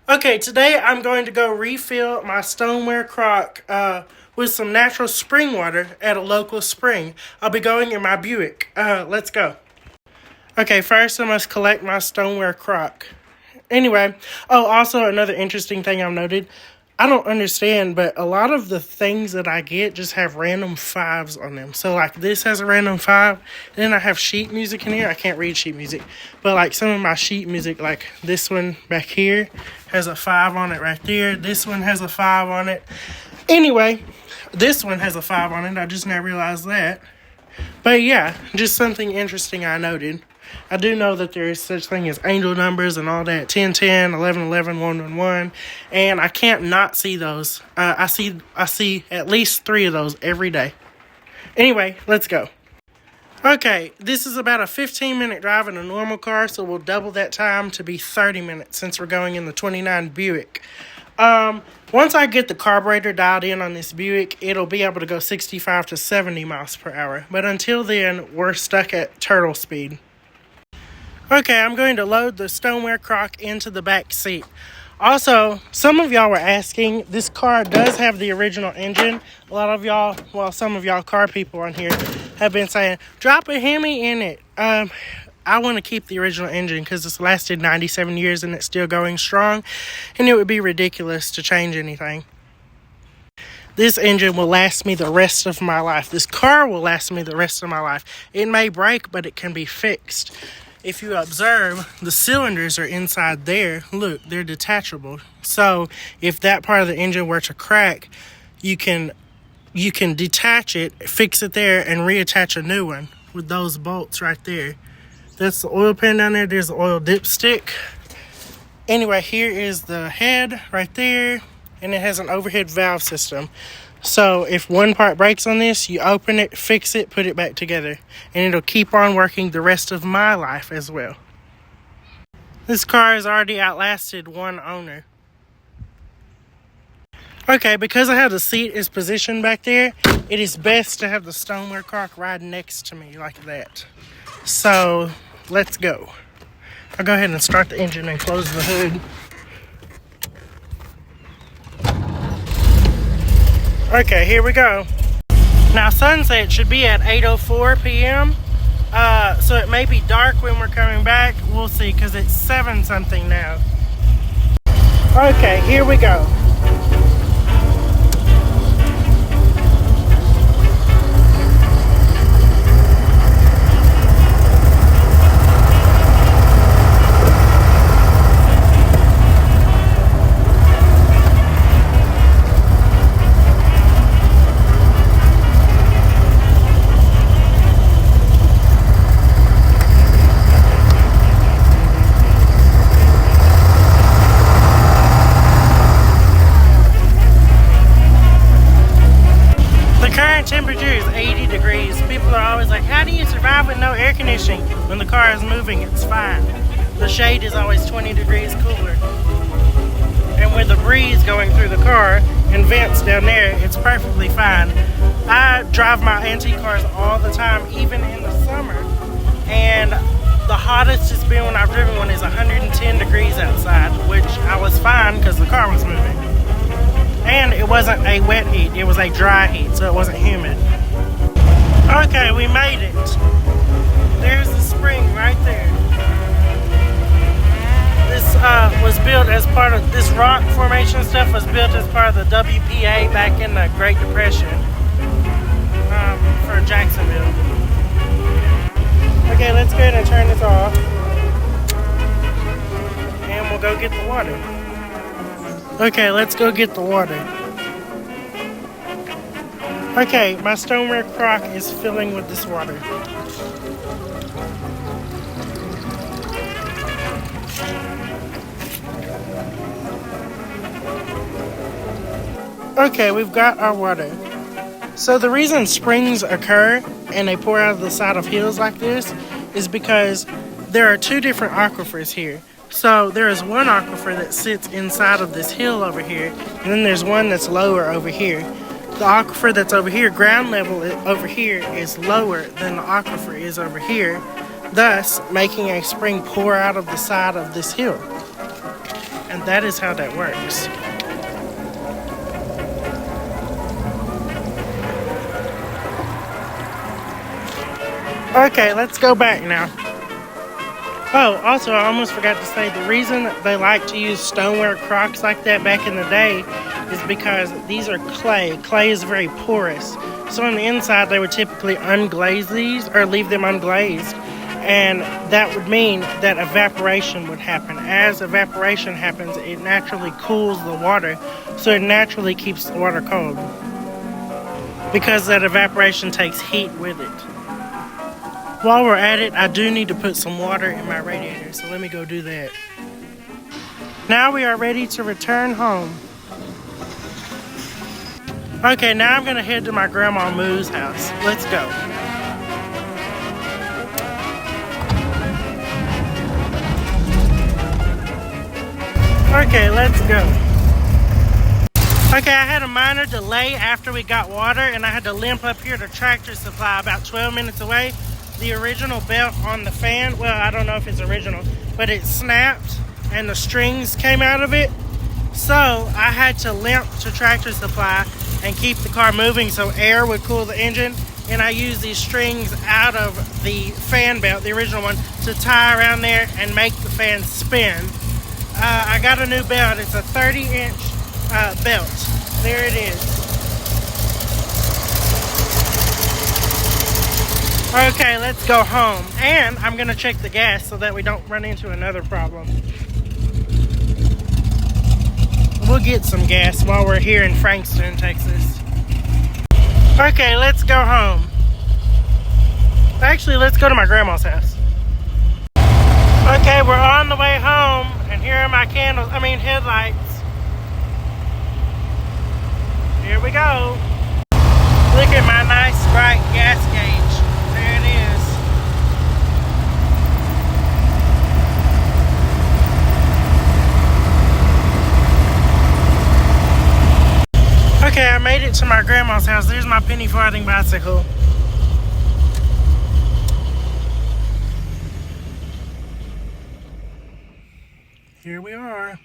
Okay, today I'm going to go refill my stoneware crock with some natural spring water at a local spring. I'll be going in my Buick. Let's go. Okay, first I must collect my stoneware crock. Anyway, also another interesting thing I've noted. I don't understand, but a lot of the things that I get just have random fives on them. So, like, this has a random five. And then I have sheet music in here. I can't read sheet music. But, like, some of my sheet music, like this one back here, has a five on it right there. This one has a five on it. Anyway, this one has a five on it. I just now realized that. But, yeah, just something interesting I noted. I do know that there is such thing as angel numbers and all that, 10, 10, 11, 11, 1, 1, 1, and I can't not see those. I see at least 3 of those every day. Anyway, let's go. Okay, this is about a 15-minute drive in a normal car, so we'll double that time to be 30 minutes since we're going in the 29 Buick. Once I get the carburetor dialed in on this Buick, it'll be able to go 65 to 70 miles per hour, but until then, we're stuck at turtle speed. Okay, I'm going to load the stoneware crock into the back seat. Also, some of y'all were asking, this car does have the original engine. A lot of y'all, some of y'all car people on here have been saying, drop a Hemi in it. I want to keep the original engine because it's lasted 97 years and it's still going strong. And it would be ridiculous to change anything. This engine will last me the rest of my life. This car will last me the rest of my life. It may break, but it can be fixed. If you observe, the cylinders are inside there. Look, they're detachable. So if that part of the engine were to crack, you can detach it, fix it there, and reattach a new one with those bolts right there. That's the oil pan down there. There's the oil dipstick. Anyway, here is the head right there, and it has an overhead valve system. So if one part breaks on this, you open it, fix it, put it back together. And it'll keep on working the rest of my life as well. This car has already outlasted one owner. Okay, because of how the seat is positioned back there, it is best to have the stoneware crock right next to me like that. So, let's go. I'll go ahead and start the engine and close the hood. Okay, here we go. Now, sunset should be at 8:04 p.m. So it may be dark when we're coming back. We'll see, because it's 7-something now. Okay, here we go. Temperature is 80 degrees. People are always like, how do you survive with no air conditioning? When the car is moving, it's fine. The shade is always 20 degrees cooler. And with the breeze going through the car and vents down there, it's perfectly fine. I drive my antique cars all the time, even in the summer. And the hottest it's been when I've driven one is 110 degrees outside, which I was fine because the car was moving. And it wasn't a wet heat, it was a dry heat, so it wasn't humid. Okay, we made it. There's the spring right there. This was built as part of, this rock formation stuff was built as part of the WPA back in the Great Depression for Jacksonville. Okay, let's go ahead and turn this off. And we'll go get the water. Okay, let's go get the water. Okay, my stoneware crock is filling with this water. Okay, we've got our water. So the reason springs occur and they pour out of the side of hills like this is because there are 2 different aquifers here. So there is one aquifer that sits inside of this hill over here, and then there's one that's lower over here. The aquifer that's over here, ground level over here, is lower than the aquifer is over here, thus making a spring pour out of the side of this hill. And that is how that works. Okay, let's go back now. Oh, also, I almost forgot to say, the reason they like to use stoneware crocks like that back in the day is because these are clay. Clay is very porous. So on the inside, they would typically unglaze these or leave them unglazed. And that would mean that evaporation would happen. As evaporation happens, it naturally cools the water, so it naturally keeps the water cold. Because that evaporation takes heat with it. While we're at it, I do need to put some water in my radiator, so let me go do that. Now we are ready to return home. Okay, now I'm gonna head to my Grandma Moo's house. Let's go. Okay, let's go. Okay, I had a minor delay after we got water, and I had to limp up here to Tractor Supply about 12 minutes away. The original belt on the fan, well, I don't know if it's original, but it snapped and the strings came out of it. So I had to limp to Tractor Supply and keep the car moving so air would cool the engine. And I used these strings out of the fan belt, the original one, to tie around there and make the fan spin. I got a new belt. It's a 30-inch belt. There it is. Okay, let's go home. And I'm gonna check the gas so that we don't run into another problem. We'll get some gas while we're here in Frankston, Texas. Okay, let's go home. Actually, let's go to my grandma's house. Okay, we're on the way home, and here are my headlights. Here we go. Look at my nice bright gas gauge. There it is. Okay, I made it to my grandma's house. There's my penny farthing bicycle. Here we are.